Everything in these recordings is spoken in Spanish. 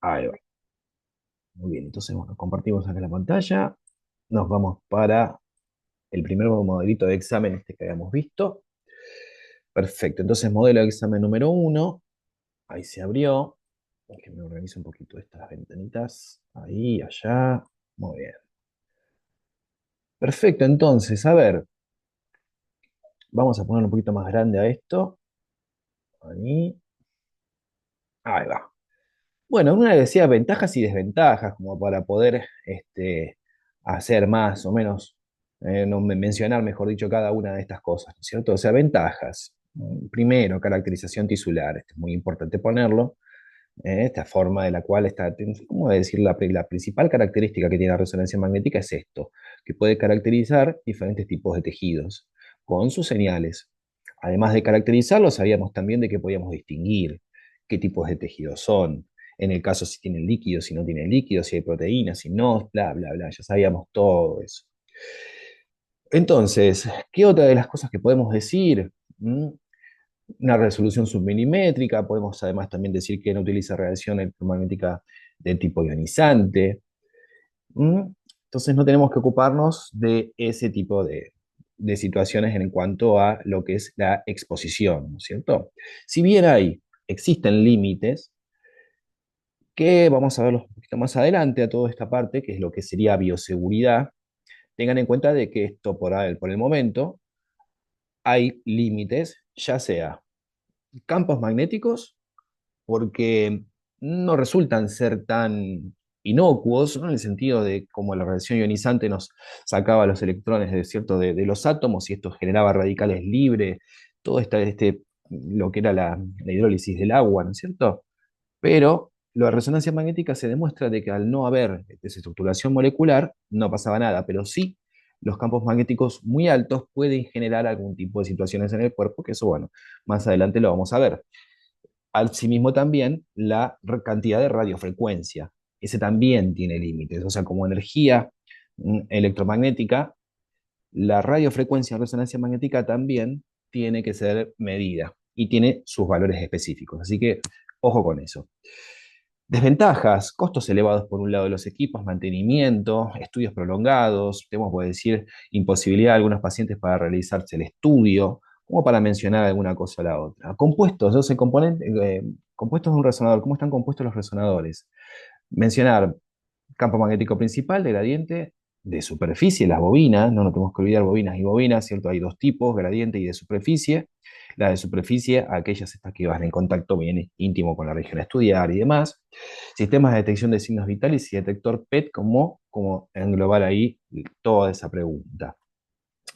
Ahí va. Muy bien, entonces, bueno, compartimos acá la pantalla. Nos vamos para el primer modelito de examen este que habíamos visto. Perfecto, entonces modelo de examen número uno. Ahí se abrió. Que me organizo un poquito estas ventanitas. Ahí, allá. Muy bien. Perfecto, entonces, a ver, vamos a poner un poquito más grande a esto. Ahí. Ahí va. Bueno, una decía ventajas y desventajas, como para poder hacer más o menos, no, mencionar, mejor dicho, cada una de estas cosas, ¿no es cierto? O sea, ventajas. Primero, caracterización tisular, esto es muy importante ponerlo. Esta forma de la cual está, ¿cómo decir? La principal característica que tiene la resonancia magnética es esto, que puede caracterizar diferentes tipos de tejidos con sus señales. Además de caracterizarlos, sabíamos también de que podíamos distinguir qué tipos de tejidos son, en el caso si tienen líquido, si no tienen líquido, si hay proteínas, si no, bla, bla, bla, ya sabíamos todo eso. Entonces, ¿qué otra de las cosas que podemos decir? ¿Mm? Una resolución submilimétrica, podemos además también decir que no utiliza radiación electromagnética de tipo ionizante. ¿Mm? Entonces no tenemos que ocuparnos de ese tipo de situaciones en cuanto a lo que es la exposición, ¿no es cierto? Si bien existen límites, que vamos a verlos un poquito más adelante a toda esta parte, que es lo que sería bioseguridad, tengan en cuenta de que esto por el momento hay límites, ya sea campos magnéticos, porque no resultan ser tan inocuos, ¿no? En el sentido de como la radiación ionizante nos sacaba los electrones de los átomos y esto generaba radicales libres, todo lo que era la hidrólisis del agua, ¿no es cierto? Pero la resonancia magnética se demuestra de que al no haber desestructuración molecular no pasaba nada, pero sí los campos magnéticos muy altos pueden generar algún tipo de situaciones en el cuerpo, que eso, bueno, más adelante lo vamos a ver. Asimismo también la cantidad de radiofrecuencia. Ese también tiene límites. O sea, como energía electromagnética, la radiofrecuencia en resonancia magnética también tiene que ser medida y tiene sus valores específicos. Así que ojo con eso. Desventajas, costos elevados por un lado de los equipos, mantenimiento, estudios prolongados, tenemos que decir imposibilidad de algunos pacientes para realizarse el estudio, como para mencionar alguna cosa a la otra. Compuestos, compuestos de un resonador, ¿cómo están compuestos los resonadores? Mencionar campo magnético principal de gradiente, de superficie, las bobinas, no nos tenemos que olvidar bobinas y bobinas, ¿cierto? Hay dos tipos, gradiente y de superficie. La de superficie, aquellas estas que van en contacto bien íntimo con la región a estudiar y demás. Sistemas de detección de signos vitales y detector PET, como englobar ahí toda esa pregunta.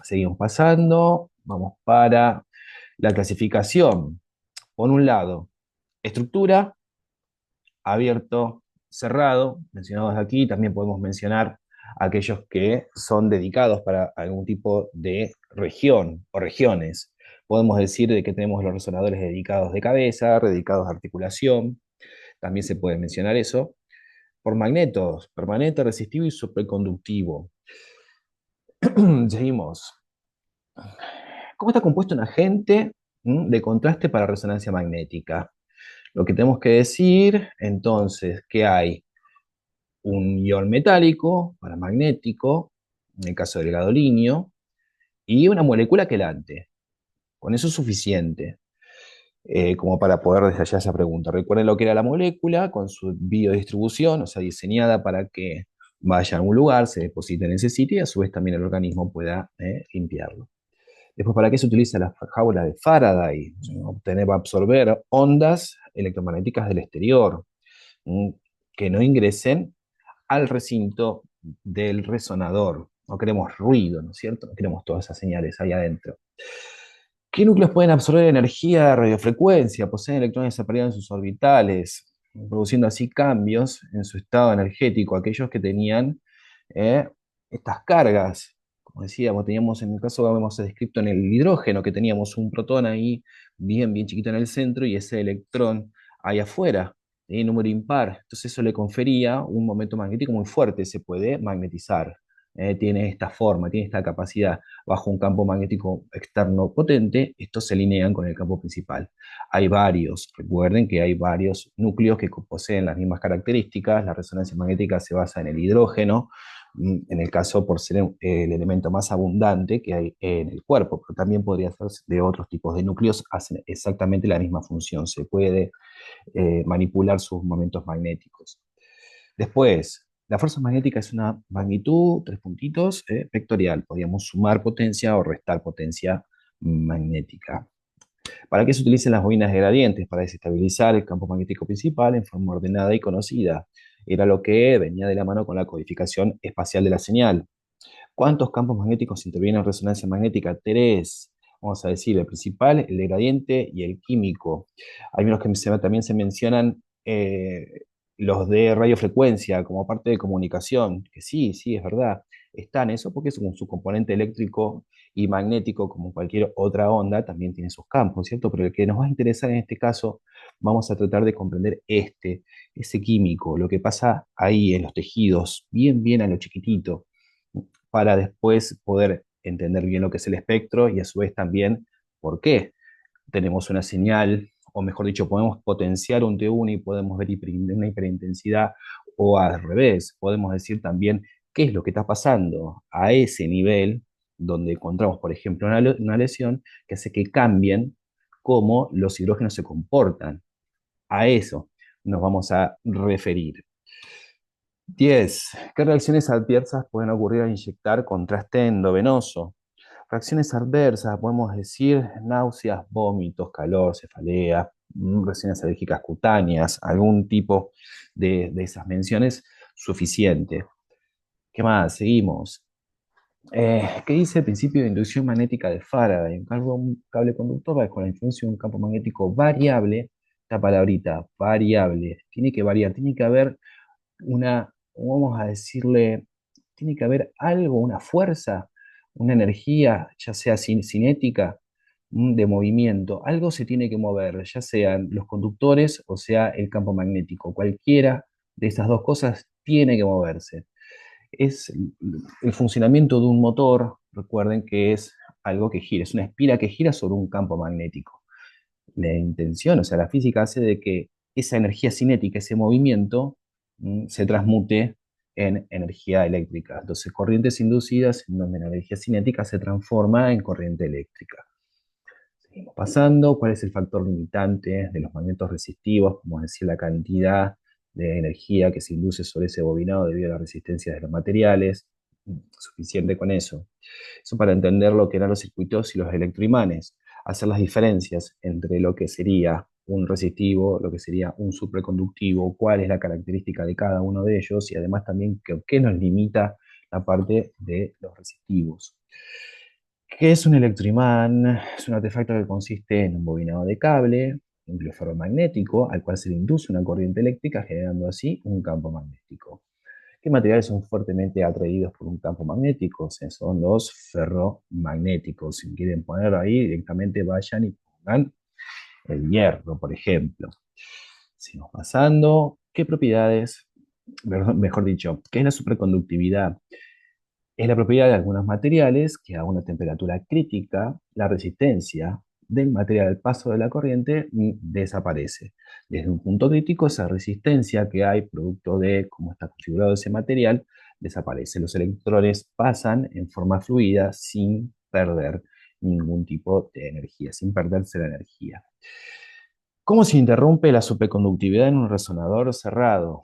Seguimos pasando, vamos para la clasificación. Por un lado, estructura, abierto, cerrado, mencionados aquí, también podemos mencionar aquellos que son dedicados para algún tipo de región o regiones. Podemos decir de que tenemos los resonadores dedicados de cabeza, dedicados a articulación, también se puede mencionar eso. Por magnetos, permanente, resistivo y superconductivo. Seguimos. ¿Cómo está compuesto un agente de contraste para resonancia magnética? Lo que tenemos que decir, entonces, que hay un ion metálico, paramagnético, en el caso del gadolinio, y una molécula quelante. Con eso es suficiente como para poder desarrollar esa pregunta. Recuerden lo que era la molécula con su biodistribución, o sea, diseñada para que vaya a un lugar, se deposite en ese sitio y a su vez también el organismo pueda limpiarlo. Después, ¿para qué se utiliza la jaula de Faraday? Obtener, absorber ondas electromagnéticas del exterior mm, que no ingresen al recinto del resonador. No queremos ruido, ¿no es cierto? No queremos todas esas señales ahí adentro. ¿Qué núcleos pueden absorber energía de radiofrecuencia? Poseen electrones separados en sus orbitales, produciendo así cambios en su estado energético. Aquellos que tenían eh, estas cargas, como decíamos, teníamos en el caso que hemos descrito en el hidrógeno, que teníamos un protón ahí bien, bien chiquito en el centro y ese electrón ahí afuera, número impar. Entonces eso le confería un momento magnético muy fuerte, se puede magnetizar. tiene esta forma, tiene esta capacidad bajo un campo magnético externo potente, estos se alinean con el campo principal. Hay varios, recuerden que hay varios núcleos que poseen las mismas características, la resonancia magnética se basa en el hidrógeno, en el caso por ser el elemento más abundante que hay en el cuerpo, pero también podría ser de otros tipos de núcleos, hacen exactamente la misma función, se puede manipular sus momentos magnéticos. Después, la fuerza magnética es una magnitud, tres puntitos, vectorial. Podríamos sumar potencia o restar potencia magnética. ¿Para qué se utilizan las bobinas de gradientes? Para desestabilizar el campo magnético principal en forma ordenada y conocida. Era lo que venía de la mano con la codificación espacial de la señal. ¿Cuántos campos magnéticos intervienen en resonancia magnética? Tres. Vamos a decir, el principal, el de gradiente y el químico. Hay unos que también se mencionan los de radiofrecuencia como parte de comunicación, que sí, sí, es verdad. Están eso porque es su componente eléctrico y magnético, como cualquier otra onda, también tiene sus campos, ¿cierto? Pero el que nos va a interesar en este caso, vamos a tratar de comprender ese químico, lo que pasa ahí en los tejidos, bien, bien a lo chiquitito para después poder entender bien lo que es el espectro y a su vez también por qué tenemos una señal, o mejor dicho, podemos potenciar un T1 y podemos ver una hiperintensidad, o al revés, podemos decir también qué es lo que está pasando a ese nivel donde encontramos, por ejemplo, una lesión que hace que cambien cómo los hidrógenos se comportan. A eso nos vamos a referir. 10. ¿Qué reacciones adversas pueden ocurrir al inyectar contraste endovenoso? Reacciones adversas, podemos decir náuseas, vómitos, calor, cefalea, reacciones alérgicas cutáneas, algún tipo de esas menciones suficiente. ¿Qué más? Seguimos. ¿Qué dice el principio de inducción magnética de Faraday? Un cable conductor va con la influencia de un campo magnético variable, esta palabrita, variable, tiene que variar, tiene que haber vamos a decirle, tiene que haber algo, una fuerza, una energía, ya sea cinética, de movimiento, algo se tiene que mover, ya sean los conductores o sea el campo magnético, cualquiera de esas dos cosas tiene que moverse. Es el funcionamiento de un motor, recuerden que es algo que gira, es una espira que gira sobre un campo magnético. La intención, o sea, la física hace de que esa energía cinética, ese movimiento, se transmute en energía eléctrica. Entonces, corrientes inducidas en donde la energía cinética se transforma en corriente eléctrica. Seguimos pasando. ¿Cuál es el factor limitante de los magnetos resistivos? Vamos a decir la cantidad de energía que se induce sobre ese bobinado debido a las resistencias de los materiales. Suficiente con eso. Eso para entender lo que eran los circuitos y los electroimanes, hacer las diferencias entre lo que sería un resistivo, lo que sería un superconductivo, cuál es la característica de cada uno de ellos y además también qué nos limita la parte de los resistivos. ¿Qué es un electroimán? Es un artefacto que consiste en un bobinado de cable, núcleo ferromagnético, al cual se le induce una corriente eléctrica, generando así un campo magnético. ¿Qué materiales son fuertemente atraídos por un campo magnético? Son los ferromagnéticos. Si quieren poner ahí, directamente vayan y pongan el hierro, por ejemplo. Seguimos pasando. ¿Qué propiedades, mejor dicho, qué es la superconductividad? Es la propiedad de algunos materiales que a una temperatura crítica, la resistencia del material al paso de la corriente desaparece. Desde un punto crítico, esa resistencia que hay producto de cómo está configurado ese material desaparece. Los electrones pasan en forma fluida sin perder ningún tipo de energía, sin perderse la energía. ¿Cómo se interrumpe la superconductividad en un resonador cerrado?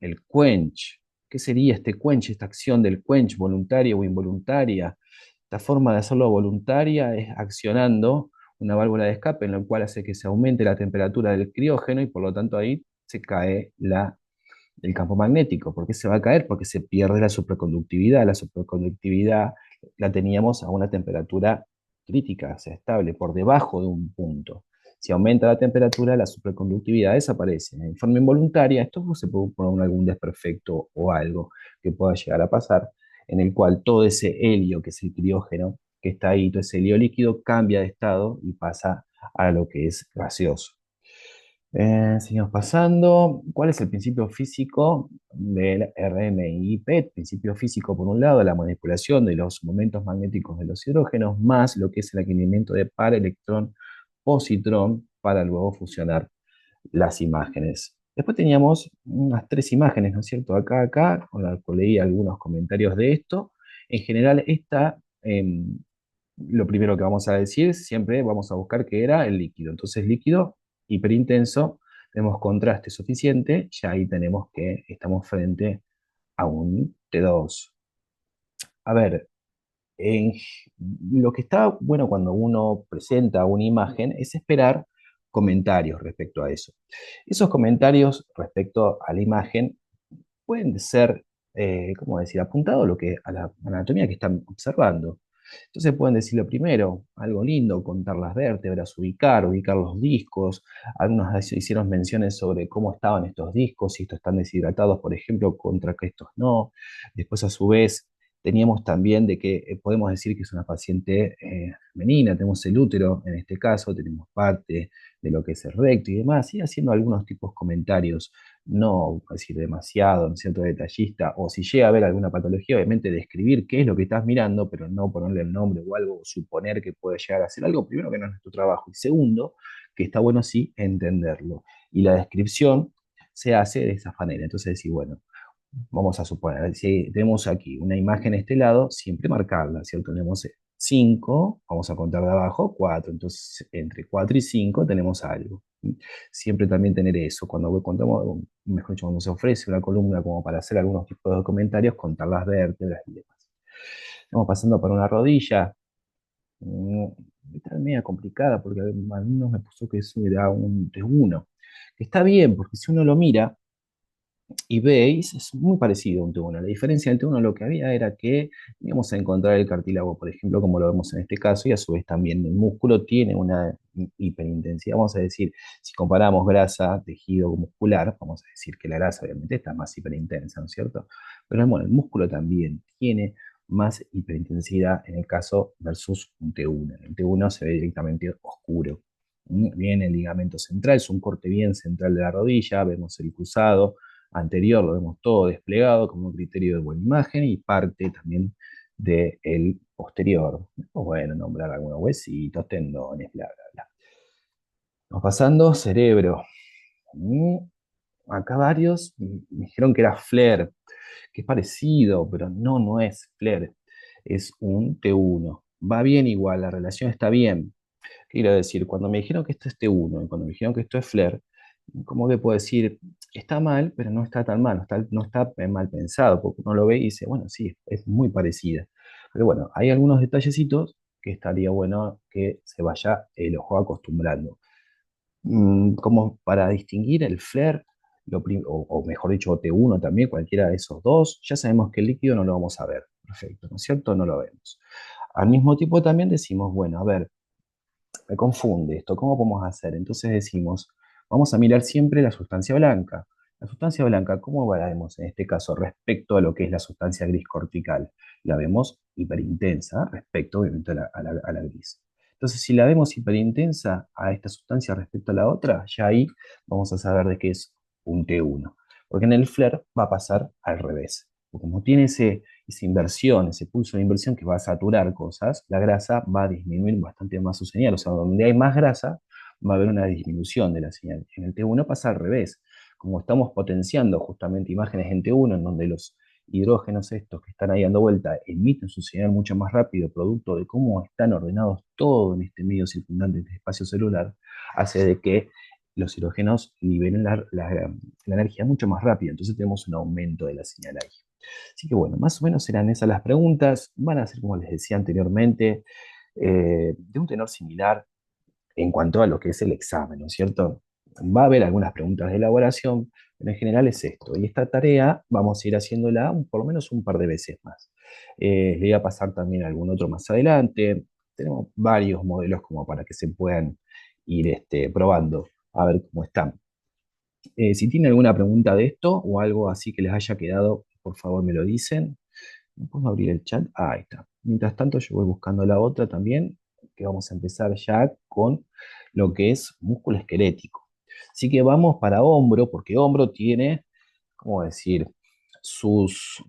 El quench. ¿Qué sería este quench, esta acción del quench, voluntaria o involuntaria? Esta forma de hacerlo voluntaria es accionando una válvula de escape en la cual hace que se aumente la temperatura del criógeno y por lo tanto ahí se cae el campo magnético. ¿Por qué se va a caer? Porque se pierde la superconductividad. La superconductividad la teníamos a una temperatura crítica, o sea, estable, por debajo de un punto. Si aumenta la temperatura, la superconductividad desaparece. En forma involuntaria, esto se puede poner algún desperfecto o algo que pueda llegar a pasar, en el cual todo ese helio, que es el criógeno, que está ahí, todo ese helio líquido, cambia de estado y pasa a lo que es gaseoso. Seguimos pasando. ¿Cuál es el principio físico del RMI-PET? Principio físico, por un lado, la manipulación de los momentos magnéticos de los hidrógenos, más lo que es el adquirimiento de par electrón-positrón para luego fusionar las imágenes. Después teníamos unas tres imágenes, ¿no es cierto? Acá, con la que leí algunos comentarios de esto. En general, lo primero que vamos a decir, siempre vamos a buscar que era el líquido. Entonces, líquido hiperintenso, tenemos contraste suficiente, ya ahí tenemos que estamos frente a un T2. A ver, en- lo que está bueno cuando uno presenta una imagen es esperar comentarios respecto a eso. Esos comentarios respecto a la imagen pueden ser, ¿cómo decir?, apuntados a la anatomía que están observando. Entonces pueden decir lo primero, algo lindo, contar las vértebras, ubicar los discos. Algunos hicieron menciones sobre cómo estaban estos discos, si estos están deshidratados, por ejemplo, contra que estos no. Después, a su vez, teníamos también de que podemos decir que es una paciente femenina, tenemos el útero en este caso, tenemos parte de lo que es el recto y demás, y haciendo algunos tipos de comentarios, no decir demasiado, ¿no es cierto?, detallista, o si llega a haber alguna patología, obviamente describir qué es lo que estás mirando, pero no ponerle el nombre o algo, suponer que puede llegar a ser algo, primero que no es nuestro trabajo, y segundo, que está bueno sí entenderlo. Y la descripción se hace de esa manera. Entonces decir, bueno, vamos a suponer, si tenemos aquí una imagen de este lado, siempre marcarla, ¿cierto? Tenemos 5, vamos a contar de abajo, 4, entonces entre 4 y 5 tenemos algo. Siempre también tener eso, cuando contamos, mejor dicho, cuando se ofrece una columna como para hacer algunos tipos de comentarios, contar las vértebras y demás. Estamos pasando por una rodilla, mm, está media complicada porque a mí me puso que eso era un T1, que está bien, porque si uno lo mira, y veis, es muy parecido a un T1. La diferencia del T1 lo que había era que íbamos a encontrar el cartílago, por ejemplo, como lo vemos en este caso, y a su vez también el músculo tiene una hiperintensidad. Vamos a decir, si comparamos grasa, tejido muscular, vamos a decir que la grasa obviamente está más hiperintensa, ¿no es cierto? Pero bueno, el músculo también tiene más hiperintensidad en el caso versus un T1. El T1 se ve directamente oscuro. Viene el ligamento central, es un corte bien central de la rodilla, vemos el cruzado anterior, lo vemos todo desplegado como un criterio de buena imagen y parte también del posterior. O bueno, nombrar algunos huesitos, tendones, bla, bla, bla. Vamos pasando, cerebro. Mm, Acá varios me dijeron que era FLAIR, que es parecido, pero no, no es FLAIR, es un T1. Va bien igual, la relación está bien. Quiero decir, cuando me dijeron que esto es T1 y cuando me dijeron que esto es FLAIR, ¿cómo que puedo decir? Está mal, pero no está tan mal, no está mal pensado, porque uno lo ve y dice, bueno, sí, es muy parecida. Pero bueno, hay algunos detallecitos que estaría bueno que se vaya el ojo acostumbrando. Como para distinguir el FLAIR, o mejor dicho, T1 también, cualquiera de esos dos, ya sabemos que el líquido no lo vamos a ver. Perfecto, ¿no es cierto? No lo vemos. Al mismo tiempo también decimos, bueno, a ver, me confunde esto, ¿cómo podemos hacer? Entonces decimos, vamos a mirar siempre la sustancia blanca. La sustancia blanca, ¿cómo la vemos en este caso respecto a lo que es la sustancia gris cortical? La vemos hiperintensa respecto, obviamente, a la gris. Entonces, si la vemos hiperintensa a esta sustancia respecto a la otra, ya ahí vamos a saber de qué es un T1. Porque en el FLAIR va a pasar al revés. Porque como tiene esa inversión, ese pulso de inversión que va a saturar cosas, la grasa va a disminuir bastante más su señal. O sea, donde hay más grasa, va a haber una disminución de la señal. En el T1 pasa al revés. Como estamos potenciando justamente imágenes en T1, en donde los hidrógenos estos que están ahí dando vuelta emiten su señal mucho más rápido, producto de cómo están ordenados todo en este medio circundante, este espacio celular, hace de que los hidrógenos liberen la energía mucho más rápido. Entonces tenemos un aumento de la señal ahí. Así que bueno, más o menos serán esas las preguntas. Van a ser, como les decía anteriormente, de un tenor similar en cuanto a lo que es el examen, ¿no es cierto? Va a haber algunas preguntas de elaboración, pero en general es esto. Y esta tarea vamos a ir haciéndola por lo menos un par de veces más. Le voy a pasar también algún otro más adelante. Tenemos varios modelos como para que se puedan ir probando a ver cómo están. Si tienen alguna pregunta de esto o algo así que les haya quedado, por favor me lo dicen. ¿No puedo abrir el chat? Ah, ahí está. Mientras tanto, yo voy buscando la otra también, que vamos a empezar ya con lo que es músculo esquelético. Así que vamos para hombro, porque hombro tiene, ¿cómo decir? Sus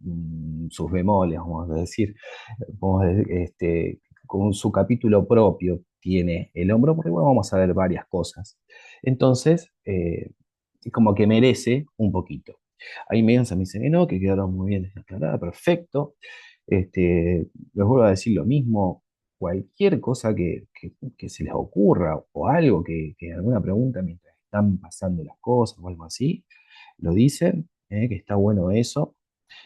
bemoles, vamos a decir, con su capítulo propio tiene el hombro, porque bueno, vamos a ver varias cosas. Entonces, como que merece un poquito. Ahí me dicen que no, que quedaron muy bien aclaradas, perfecto. Les vuelvo a decir lo mismo, cualquier cosa que se les ocurra o algo alguna pregunta mientras están pasando las cosas o algo así, lo dicen, que está bueno eso.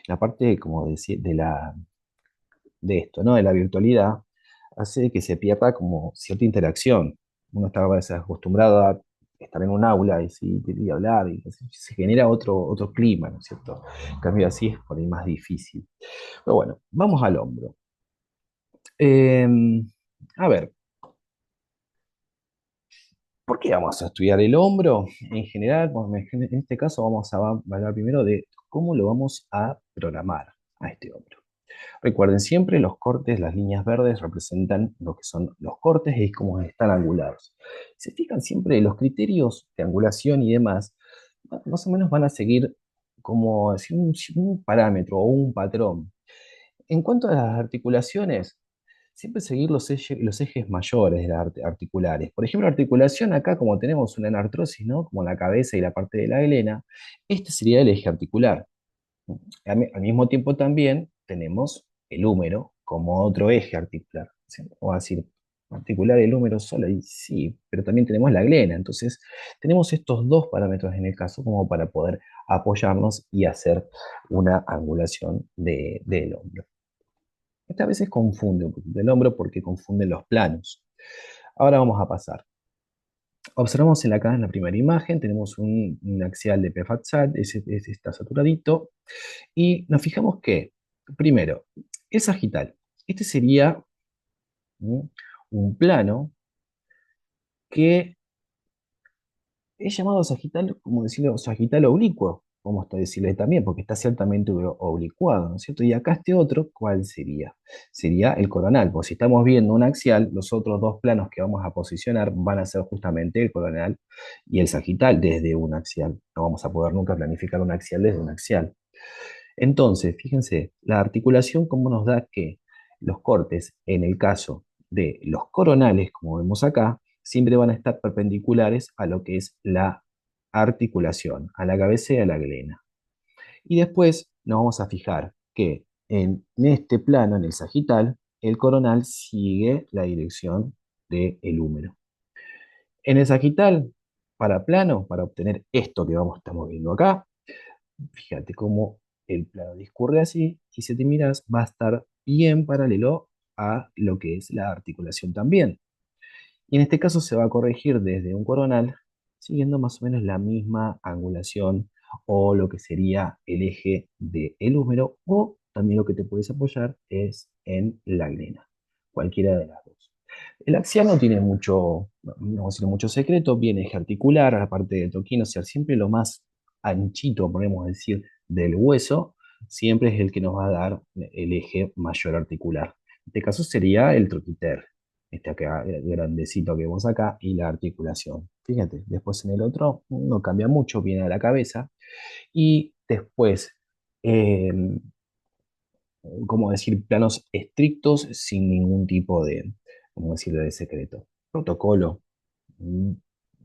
La parte, como decir, de esto, ¿no? De la virtualidad, hace que se pierda como cierta interacción. Uno está a veces acostumbrado a estar en un aula y hablar, y se genera otro clima, ¿no es cierto? En cambio, así es por ahí más difícil. Pero bueno, vamos al hombro. Eh, a ver, ¿por qué vamos a estudiar el hombro? En general, en este caso vamos a hablar primero de cómo lo vamos a programar a este hombro. Recuerden siempre, los cortes, las líneas verdes representan lo que son los cortes y cómo están angulados. Se fijan siempre los criterios de angulación y demás, más o menos van a seguir como decir, un parámetro o un patrón. En cuanto a las articulaciones, siempre seguir los ejes mayores de las articulares. Por ejemplo, articulación acá, como tenemos una anartrosis, ¿no? Como la cabeza y la parte de la glena, este sería el eje articular. Al mismo tiempo también tenemos el húmero como otro eje articular. ¿Sí? O decir, articular el húmero solo, y sí, pero también tenemos la glena. Entonces, tenemos estos dos parámetros en el caso como para poder apoyarnos y hacer una angulación del hombro. Esta a veces confunde un poquito el hombro porque confunde los planos. Ahora vamos a pasar. Observamos acá en la primera imagen, tenemos un axial de PFAT-SAT, ese está saturadito, y nos fijamos que, primero, el sagital. Este sería, ¿no?, un plano que es llamado sagital, como decirlo, sagital oblicuo, vamos a decirle también, porque está ciertamente oblicuado, ¿no es cierto? Y acá este otro, ¿cuál sería? Sería el coronal, porque si estamos viendo un axial, los otros dos planos que vamos a posicionar van a ser justamente el coronal y el sagital desde un axial. No vamos a poder nunca planificar un axial desde un axial. Entonces, fíjense, la articulación como nos da que los cortes, en el caso de los coronales, como vemos acá, siempre van a estar perpendiculares a lo que es la articulación, a la cabeza y a la glena. Y después nos vamos a fijar que en este plano, en el sagital, el coronal sigue la dirección del húmero. En el sagital, para plano, para obtener esto que estamos viendo acá, fíjate cómo el plano discurre así, y si te miras, va a estar bien paralelo a lo que es la articulación también. Y en este caso se va a corregir desde un coronal, siguiendo más o menos la misma angulación o lo que sería el eje del húmero, o también lo que te puedes apoyar es en la glena, cualquiera de las dos. El axial no tiene mucho, no vamos a decir mucho secreto, viene eje articular, aparte del toquín, o sea, siempre lo más anchito, podemos decir, del hueso, siempre es el que nos va a dar el eje mayor articular. En este caso sería el troquiter, este acá, grandecito que vemos acá, y la articulación. Fíjate, después en el otro no cambia mucho, viene a la cabeza, y después, eh, como decir, planos estrictos sin ningún tipo de, como decirlo, de secreto. Protocolo, mm,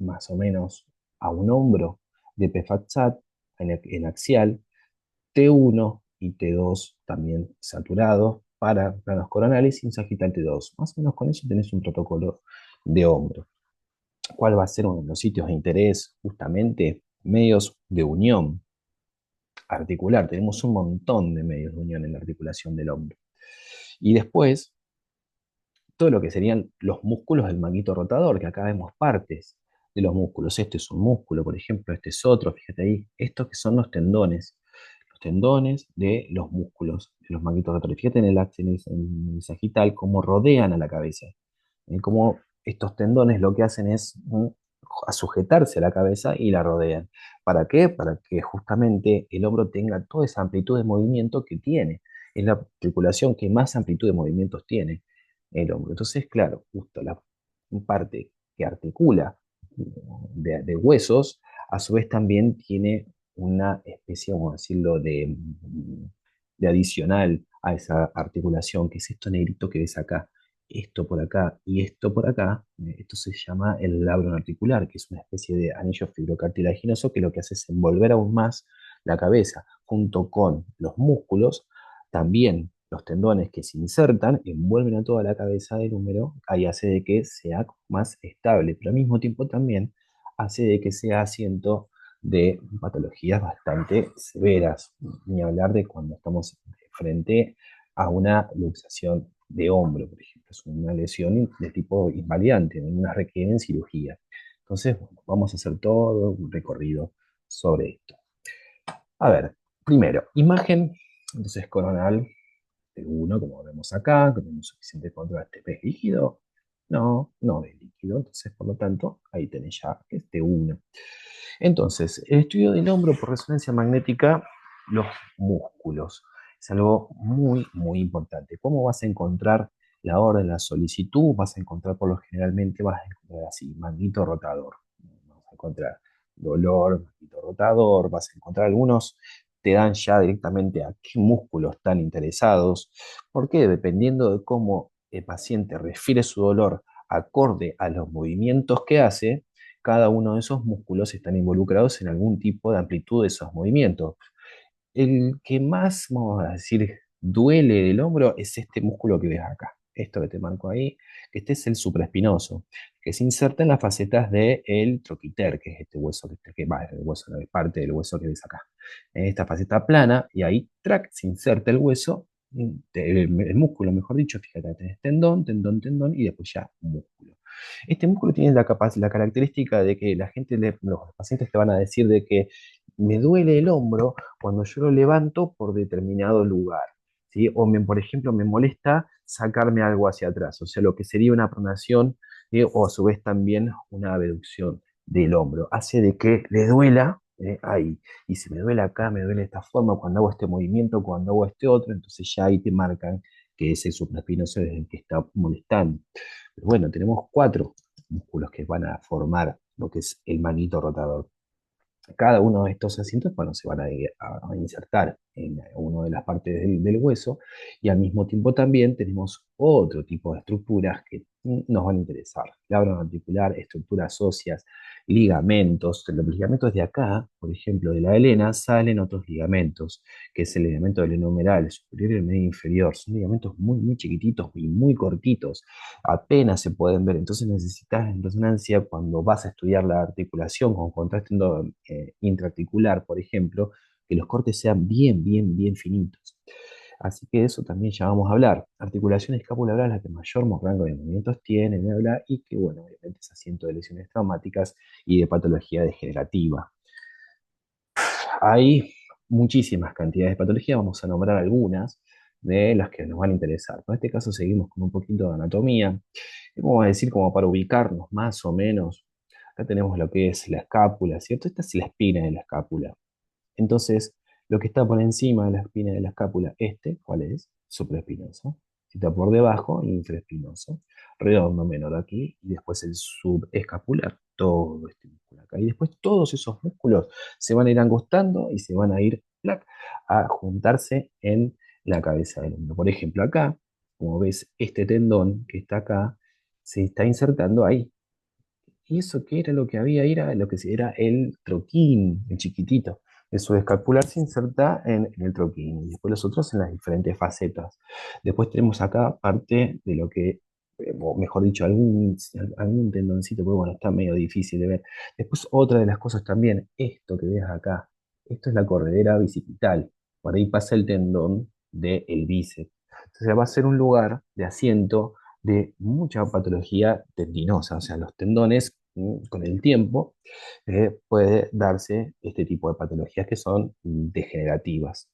más o menos a un hombro de PFAT-SAT en axial, T1 y T2 también saturados para planos coronales y un sagital T2. Más o menos con eso tenés un protocolo de hombro. ¿Cuál va a ser uno de los sitios de interés? Justamente medios de unión articular. Tenemos un montón de medios de unión en la articulación del hombro. Y después, todo lo que serían los músculos del manguito rotador, que acá vemos partes de los músculos. Este es un músculo, por ejemplo, este es otro, fíjate ahí. Estos que son los tendones de los músculos, de los manguitos rotadores. Fíjate en el sagital cómo rodean a la cabeza. Cómo estos tendones lo que hacen es a sujetarse a la cabeza y la rodean. ¿Para qué? Para que justamente el hombro tenga toda esa amplitud de movimiento que tiene. Es la articulación que más amplitud de movimientos tiene el hombro. Entonces, claro, justo la parte que articula de huesos, a su vez también tiene una especie, vamos a decirlo, de adicional a esa articulación, que es esto negrito que ves acá. Esto por acá y esto por acá, esto se llama el labrum articular, que es una especie de anillo fibrocartilaginoso que lo que hace es envolver aún más la cabeza, junto con los músculos, también los tendones que se insertan, envuelven a toda la cabeza del húmero, ahí hace de que sea más estable, pero al mismo tiempo también hace de que sea asiento de patologías bastante severas, ni hablar de cuando estamos frente a una luxación de hombro, por ejemplo, es una lesión de tipo invalidante, una requieren cirugía. Entonces, bueno, vamos a hacer todo un recorrido sobre esto. A ver, primero, imagen, entonces coronal de uno, como vemos acá, tenemos suficiente control de este pez líquido. No, no es líquido, entonces por lo tanto, ahí tenés ya este uno. Entonces, el estudio del hombro por resonancia magnética, los músculos, es algo muy, muy importante. ¿Cómo vas a encontrar la hora de la solicitud? Vas a encontrar, por lo generalmente, vas a encontrar así, manguito rotador. Vas a encontrar dolor, manguito rotador, vas a encontrar algunos, te dan ya directamente a qué músculos están interesados, porque dependiendo de cómo el paciente refiere su dolor acorde a los movimientos que hace, cada uno de esos músculos están involucrados en algún tipo de amplitud de esos movimientos. El que más, vamos a decir, duele del hombro es este músculo que ves acá. Esto que te marco ahí, que este es el supraespinoso, que se inserta en las facetas del troquiter, que es este hueso que va, el hueso, no, es parte del hueso que ves acá. En esta faceta plana, y ahí, track, se inserta el hueso, el músculo, mejor dicho, fíjate, tenés tendón, tendón, tendón, y después ya músculo. Este músculo tiene la característica de que la gente, los pacientes te van a decir de que me duele el hombro cuando yo lo levanto por determinado lugar, ¿sí? O, por ejemplo, me molesta sacarme algo hacia atrás, o sea, lo que sería una pronación, o a su vez también una abducción del hombro. Hace de que le duela ahí. Y si me duele acá, me duele de esta forma, cuando hago este movimiento, cuando hago este otro, entonces ya ahí te marcan que ese supraespinoso es el que está molestando. Pero bueno, tenemos cuatro músculos que van a formar lo que es el manguito rotador. Cada uno de estos asientos, bueno, se van a insertar en una de las partes del hueso y al mismo tiempo también tenemos otro tipo de estructuras que nos van a interesar. Labro articular, estructuras óseas, ligamentos. De los ligamentos de acá, por ejemplo, de la helena, salen otros ligamentos, que es el ligamento del enohumeral, el superior y el medio inferior. Son ligamentos muy, muy chiquititos y muy cortitos, apenas se pueden ver. Entonces necesitas en resonancia, cuando vas a estudiar la articulación con contraste intraarticular, por ejemplo, que los cortes sean bien, bien, bien finitos. Así que de eso también ya vamos a hablar. Articulación escapular es la que mayor rango de movimientos tiene, bla, y que, bueno, obviamente es asiento de lesiones traumáticas y de patología degenerativa. Hay muchísimas cantidades de patologías, vamos a nombrar algunas de las que nos van a interesar. En este caso seguimos con un poquito de anatomía. Vamos a decir, como para ubicarnos más o menos, acá tenemos lo que es la escápula, ¿cierto? Esta es la espina de la escápula. Entonces, lo que está por encima de la espina de la escápula, ¿cuál es? Supraespinoso. Si está por debajo, infraespinoso. Redondo menor aquí, y después el subescapular, todo este músculo acá. Y después todos esos músculos se van a ir angostando y se van a ir ¡plac! A juntarse en la cabeza del hombro. Por ejemplo, acá, como ves, este tendón que está acá se está insertando ahí. ¿Y eso qué era lo que había? Era lo que era el troquín, el chiquitito. El subescapular se inserta en el troquín y después los otros en las diferentes facetas. Después tenemos acá parte de lo que, o mejor dicho, algún tendoncito, pero bueno, está medio difícil de ver. Después otra de las cosas también, esto que ves acá, esto es la corredera bicipital. Por ahí pasa el tendón del bíceps. Entonces va a ser un lugar de asiento de mucha patología tendinosa, o sea, los tendones con el tiempo puede darse este tipo de patologías que son degenerativas.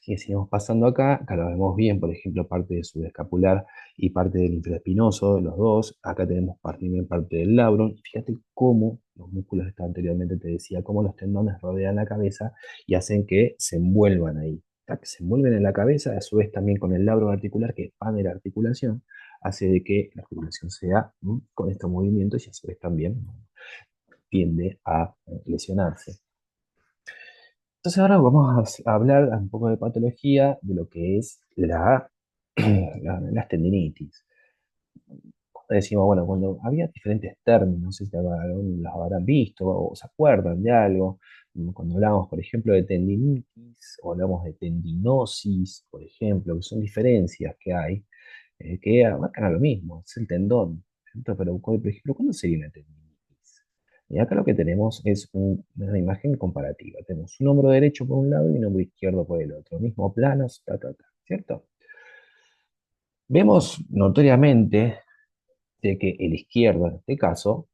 Si seguimos pasando acá lo vemos bien, por ejemplo, parte del subescapular y parte del infraespinoso, los dos. Acá tenemos también parte del labrum. Fíjate cómo los músculos que anteriormente te decía, cómo los tendones rodean la cabeza y hacen que se envuelvan ahí. Que se envuelven en la cabeza, a su vez también con el labro articular, que expande la articulación, hace de que la articulación sea con estos movimientos y a su vez también tiende a lesionarse. Entonces ahora vamos a hablar un poco de patología de lo que es las tendinitis. Decimos, bueno, cuando había diferentes términos, no sé si los habrán visto o se acuerdan de algo, cuando hablamos, por ejemplo, de tendinitis o hablamos de tendinosis, por ejemplo, que son diferencias que hay, que abarcan a lo mismo, es el tendón, ¿cierto? Pero, por ejemplo, ¿cuándo sería una tendinitis? Y acá lo que tenemos es una imagen comparativa. Tenemos un hombro derecho por un lado y un hombro izquierdo por el otro. Mismo planos, ¿cierto? Vemos notoriamente de que el izquierdo, en este caso,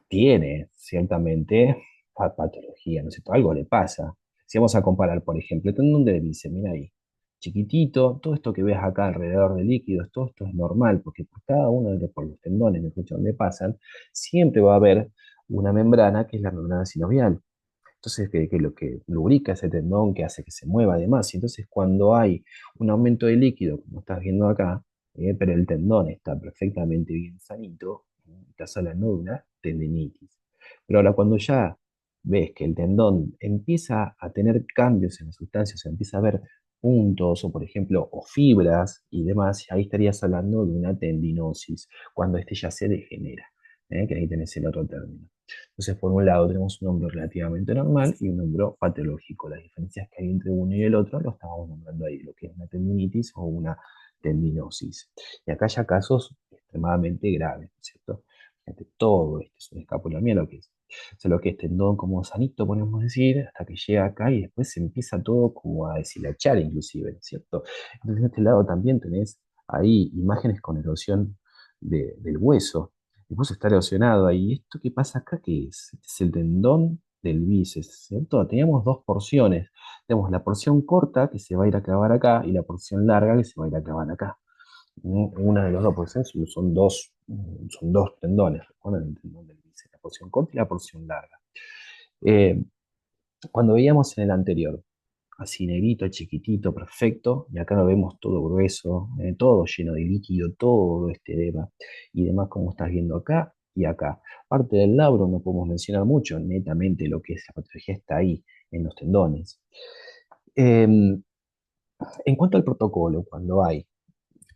tiene ciertamente patología, ¿no es cierto? Algo le pasa. Si vamos a comparar, por ejemplo, el tendón de bíceps, mira ahí, chiquitito, todo esto que ves acá alrededor de líquidos, todo esto es normal, porque por cada uno de por los tendones, mejor dicho, donde pasan, siempre va a haber una membrana que es la membrana sinovial. Entonces, que lo que lubrica ese tendón, que hace que se mueva además. Y entonces, cuando hay un aumento de líquido, como estás viendo acá, pero el tendón está perfectamente bien sanito, estás hablando de una tendinitis. Pero ahora, cuando ya ves que el tendón empieza a tener cambios en la sustancia, o sea, empieza a ver puntos o, por ejemplo, o fibras y demás, ahí estarías hablando de una tendinosis, cuando este ya se degenera, que ahí tenés el otro término. Entonces, por un lado tenemos un hombro relativamente normal y un hombro patológico. Las diferencias que hay entre uno y el otro lo estamos nombrando ahí, lo que es una tendinitis o una tendinosis. Y acá ya casos extremadamente graves, ¿no es cierto? Fíjate, todo esto es una escapulamia, lo que es. O sea, lo que es tendón como sanito, podemos decir, hasta que llega acá y después se empieza todo como a deshilachar inclusive, ¿no es cierto? Entonces, de este lado también tenés ahí imágenes con erosión del hueso. El hueso está erosionado ahí. ¿Esto qué pasa acá? ¿Qué es? Este es el tendón del bíceps, ¿cierto? Teníamos dos porciones. Tenemos la porción corta que se va a ir a clavar acá y la porción larga que se va a ir a clavar acá. Una de las dos porciones son dos tendones. Recuerden el tendón del bíceps, la porción corta y la porción larga. Eh, Cuando veíamos en el anterior, así negrito, chiquitito, perfecto, y acá lo vemos todo grueso, todo lleno de líquido, todo este edema, y demás como estás viendo acá y acá. Parte del labro no podemos mencionar mucho, netamente lo que es la patología está ahí, en los tendones. En cuanto al protocolo, cuando hay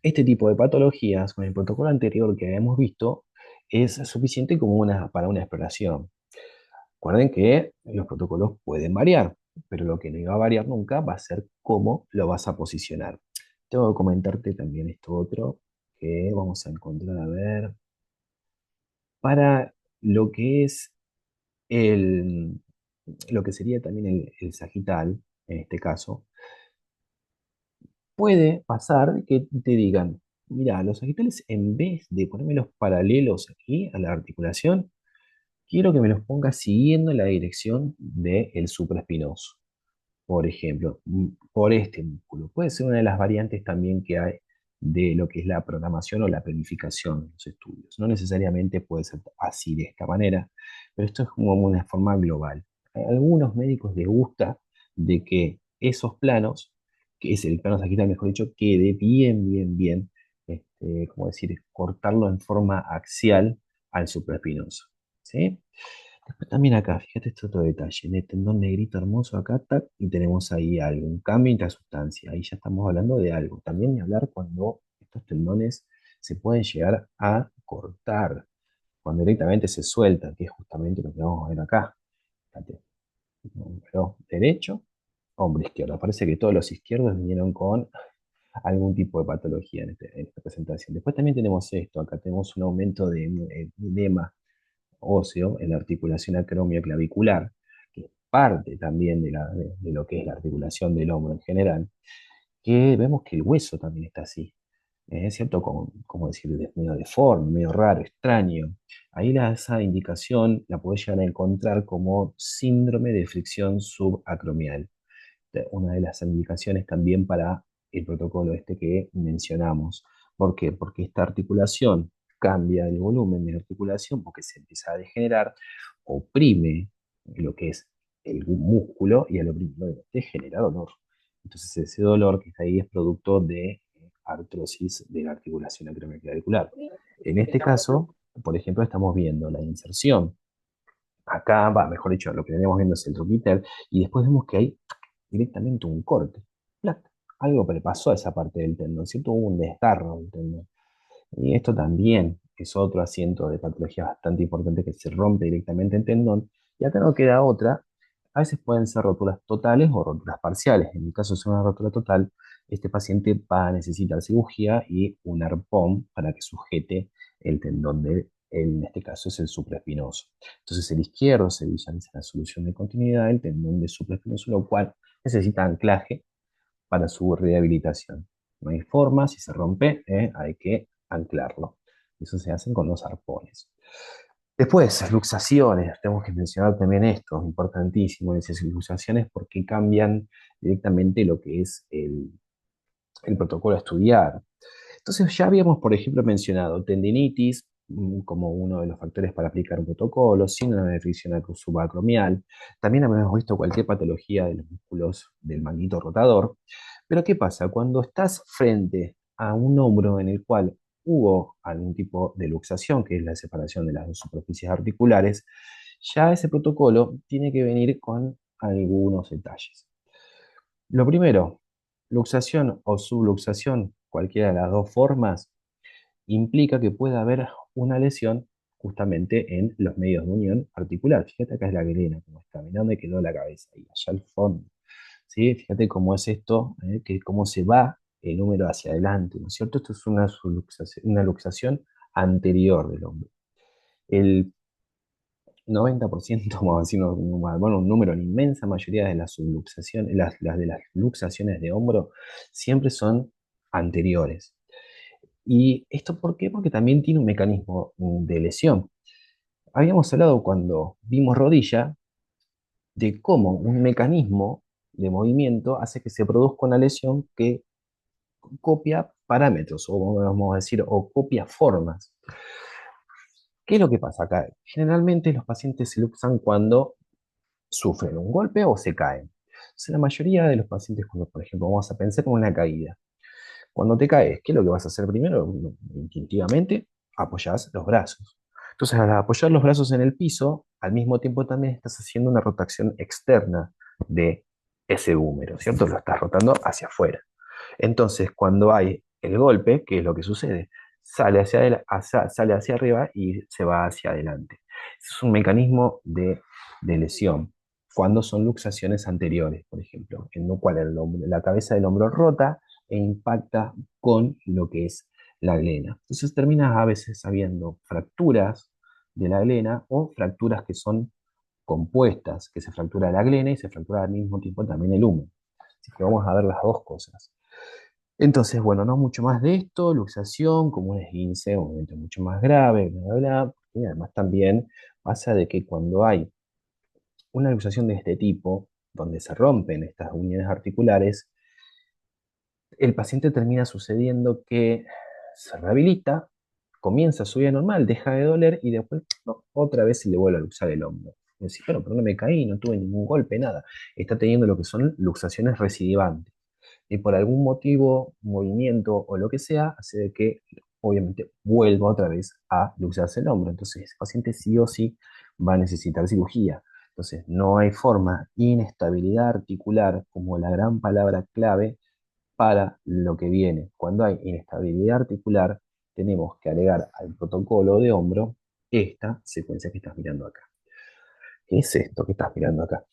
este tipo de patologías, con el protocolo anterior que habíamos visto, es suficiente como para una exploración. Recuerden que los protocolos pueden variar, pero lo que no iba a variar nunca va a ser cómo lo vas a posicionar. Tengo que comentarte también esto otro que vamos a encontrar, a ver, para lo que es el, lo que sería también el sagital, en este caso, puede pasar que te digan, mira, los sagitales en vez de ponerme los paralelos aquí a la articulación, quiero que me los pongas siguiendo la dirección del supraespinoso. Por ejemplo, por este músculo. Puede ser una de las variantes también que hay de lo que es la programación o la planificación de los estudios. No necesariamente puede ser así de esta manera, pero esto es como una forma global. A algunos médicos les gusta de que esos planos, que es el plano sagital, mejor dicho, quede bien, como decir, cortarlo en forma axial al supraespinoso. ¿Sí? Después también acá, fíjate este otro detalle, en el tendón negrito hermoso acá, tac, y tenemos ahí algo, un cambio intrasustancia. Ahí ya estamos hablando de algo. También ni hablar cuando estos tendones se pueden llegar a cortar, cuando directamente se sueltan, que es justamente lo que vamos a ver acá. Fíjate, hombro derecho, hombro izquierdo. Parece que todos los izquierdos vinieron con algún tipo de patología en esta presentación. Después también tenemos esto, acá tenemos un aumento de edema óseo en la articulación acromioclavicular, que es parte también de lo que es la articulación del hombro en general, que vemos que el hueso también está así. ¿Es cierto? Como decir, medio deforme, medio raro, extraño. Ahí esa indicación la podés llegar a encontrar como síndrome de fricción subacromial. Una de las indicaciones también para el protocolo este que mencionamos. ¿Por qué? Porque esta articulación cambia el volumen de la articulación porque se empieza a degenerar, oprime lo que es el músculo y al oprimirlo te genera dolor. Entonces ese dolor que está ahí es producto de artrosis de la articulación acromioclavicular. En este caso, por ejemplo, estamos viendo la inserción acá, va, mejor dicho, lo que venimos viendo es el troquiter, y después vemos que hay directamente un corte. ¡Plac! Algo que le pasó a esa parte del tendón, ¿cierto? Hubo un desgarro del tendón. Y esto también es otro asiento de patología bastante importante que se rompe directamente el tendón. Y acá no queda otra. A veces pueden ser roturas totales o roturas parciales. En mi caso es una rotura total. Este paciente va a necesitar cirugía y un arpón para que sujete el tendón en este caso es el supraespinoso. Entonces el izquierdo se visualiza la solución de continuidad del tendón de supraespinoso, lo cual necesita anclaje para su rehabilitación. No hay forma, si se rompe, hay que anclarlo. Eso se hace con los arpones. Después, luxaciones. Tenemos que mencionar también esto, importantísimo, esas luxaciones porque cambian directamente lo que es el protocolo a estudiar. Entonces ya habíamos, por ejemplo, mencionado tendinitis como uno de los factores para aplicar un protocolo, síndrome de fricción subacromial. También habíamos visto cualquier patología de los músculos del manguito rotador. Pero ¿qué pasa? Cuando estás frente a un hombro en el cual hubo algún tipo de luxación, que es la separación de las dos superficies articulares, ya ese protocolo tiene que venir con algunos detalles. Lo primero, luxación o subluxación, cualquiera de las dos formas, implica que puede haber una lesión justamente en los medios de unión articular. Fíjate acá es la grena, como está mirando y quedó la cabeza ahí, allá al fondo. ¿Sí? Fíjate cómo es esto, que cómo se va el número hacia adelante, ¿no es cierto? Esto es una luxación anterior del hombro. El 90%, vamos a decir, bueno, un número, la inmensa mayoría de las subluxaciones, las de las luxaciones de hombro, siempre son anteriores. ¿Y esto por qué? Porque también tiene un mecanismo de lesión. Habíamos hablado cuando vimos rodilla de cómo un mecanismo de movimiento hace que se produzca una lesión que copia parámetros, o vamos a decir, o copia formas. ¿Qué es lo que pasa acá? Generalmente los pacientes se luxan cuando sufren un golpe o se caen. Entonces, la mayoría de los pacientes, cuando, por ejemplo, vamos a pensar en una caída, cuando te caes, ¿qué es lo que vas a hacer primero? Instintivamente, apoyás los brazos. Entonces, al apoyar los brazos en el piso, al mismo tiempo también estás haciendo una rotación externa de ese húmero, ¿cierto? Lo estás rotando hacia afuera. Entonces, cuando hay el golpe, ¿qué es lo que sucede? Sale hacia arriba y se va hacia adelante. Es un mecanismo de lesión. Cuando son luxaciones anteriores, por ejemplo, en lo cual la cabeza del hombro rota e impacta con lo que es la glena. Entonces terminas a veces habiendo fracturas de la glena o fracturas que son compuestas, que se fractura la glena y se fractura al mismo tiempo también el húmero. Así que vamos a ver las dos cosas. Entonces, bueno, no mucho más de esto, luxación, como un esguince, obviamente mucho más grave, bla, bla, bla. Y además también pasa de que cuando hay una luxación de este tipo, donde se rompen estas uniones articulares, el paciente termina sucediendo que se rehabilita, comienza su vida normal, deja de doler y después no, otra vez se le vuelve a luxar el hombro. Y decís, pero no me caí, no tuve ningún golpe, nada. Está teniendo lo que son luxaciones recidivantes y por algún motivo, movimiento o lo que sea, hace de que obviamente vuelva otra vez a luxarse el hombro. Entonces, ese paciente sí o sí va a necesitar cirugía. Entonces, no hay forma, inestabilidad articular como la gran palabra clave para lo que viene. Cuando hay inestabilidad articular, tenemos que agregar al protocolo de hombro esta secuencia que estás mirando acá. ¿Qué es esto que estás mirando acá?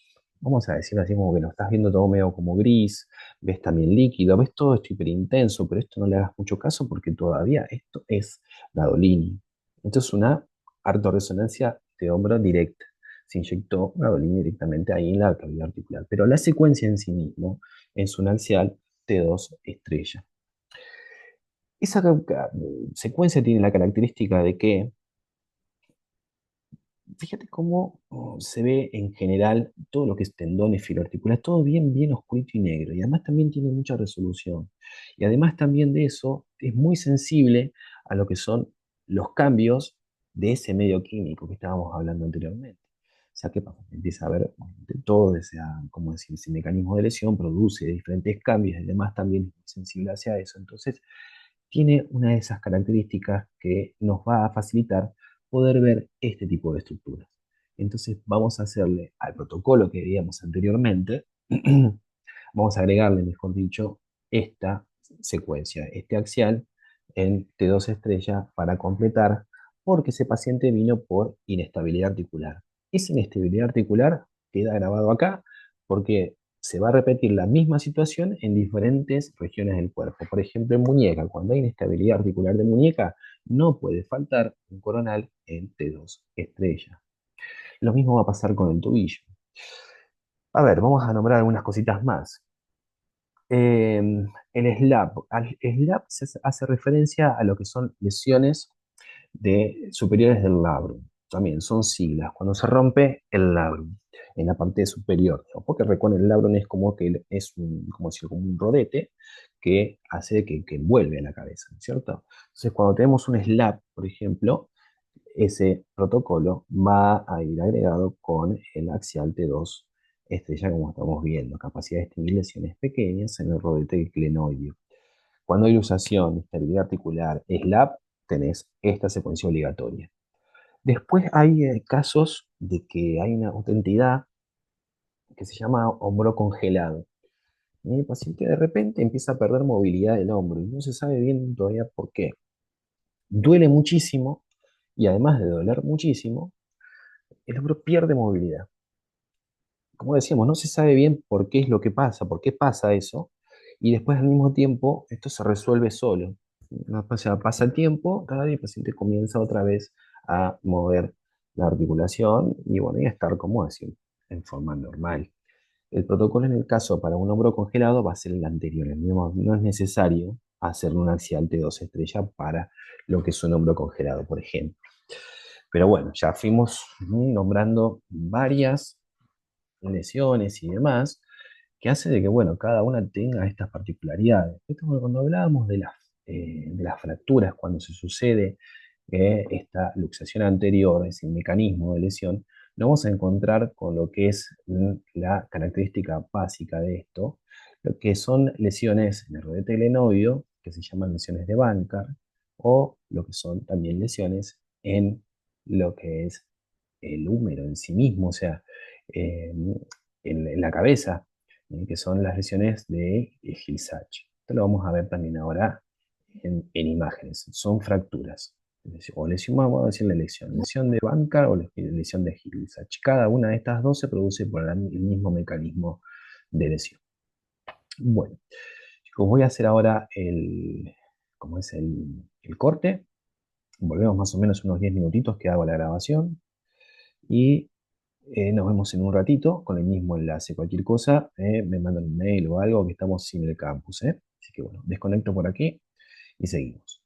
Vamos a decirlo así como que lo estás viendo todo medio como gris, ves también líquido, ves todo esto hiperintenso, pero esto no le hagas mucho caso porque todavía esto es gadolini. Esto es una artorresonancia de hombro directa. Se inyectó gadolini directamente ahí en la cavidad articular. Pero la secuencia en sí mismo es un axial T2 estrella. Esa secuencia tiene la característica de que fíjate cómo se ve en general todo lo que es tendones filoarticulares, todo bien, bien oscurito y negro, y además también tiene mucha resolución. Y además también de eso, es muy sensible a lo que son los cambios de ese medio químico que estábamos hablando anteriormente. O sea, ¿qué pasa? Empieza a ver de todo ese, como decir, ese mecanismo de lesión, produce diferentes cambios y además también es muy sensible hacia eso. Entonces, tiene una de esas características que nos va a facilitar poder ver este tipo de estructuras. Entonces vamos a hacerle al protocolo que veíamos anteriormente, vamos a agregarle, mejor dicho, esta secuencia, este axial en T2 estrella para completar, porque ese paciente vino por inestabilidad articular. Esa inestabilidad articular queda grabado acá porque se va a repetir la misma situación en diferentes regiones del cuerpo. Por ejemplo, en muñeca, cuando hay inestabilidad articular de muñeca, no puede faltar un coronal en T2 estrella. Lo mismo va a pasar con el tobillo. A ver, vamos a nombrar algunas cositas más. El SLAP. Al SLAP se hace referencia a lo que son lesiones superiores del labrum. También son siglas. Cuando se rompe el labrum en la parte superior, ¿no? Porque recuerden, el labrum es como que es como decir, como un rodete que hace que envuelve a la cabeza, ¿cierto? Entonces, cuando tenemos un SLAP, por ejemplo, ese protocolo va a ir agregado con el axial T2 estrella, como estamos viendo, capacidad de distinguir lesiones pequeñas en el rodete glenoideo. Cuando hay luxación, estabilidad articular, SLAP, tenés esta secuencia obligatoria. Después hay casos de que hay una otra entidad que se llama hombro congelado. Y el paciente de repente empieza a perder movilidad del hombro y no se sabe bien todavía por qué. Duele muchísimo y además de doler muchísimo, el hombro pierde movilidad. Como decíamos, no se sabe bien por qué es lo que pasa, por qué pasa eso, y después al mismo tiempo esto se resuelve solo. No, o sea, pasa el tiempo, y el paciente comienza otra vez a mover la articulación y bueno, y a estar, como decir, en forma normal. El protocolo en el caso para un hombro congelado va a ser el anterior. No es necesario hacer un axial T2 estrella para lo que es un hombro congelado, por ejemplo. Pero bueno, ya fuimos nombrando varias lesiones y demás, que hace de que, bueno, cada una tenga estas particularidades. Cuando hablábamos de las fracturas, cuando se sucede esta luxación anterior, es el mecanismo de lesión, nos vamos a encontrar con lo que es la característica básica de esto, lo que son lesiones en el rodete glenoideo, que se llaman lesiones de Bankart, o lo que son también lesiones en lo que es el húmero en sí mismo, o sea, eh, en la cabeza, que son las lesiones de Hill-Sachs. Esto lo vamos a ver también ahora en imágenes. Son fracturas. O lesión, vamos a decir la lesión de Bankart o lesión de Hill-Sachs. Cada una de estas dos se produce por el mismo mecanismo de lesión. Bueno, chicos, voy a hacer ahora como es el corte. Volvemos más o menos unos 10 minutitos que hago la grabación. Y nos vemos en un ratito con el mismo enlace. Cualquier cosa, me mandan un mail o algo que estamos sin el campus. Así que bueno, desconecto por aquí y seguimos.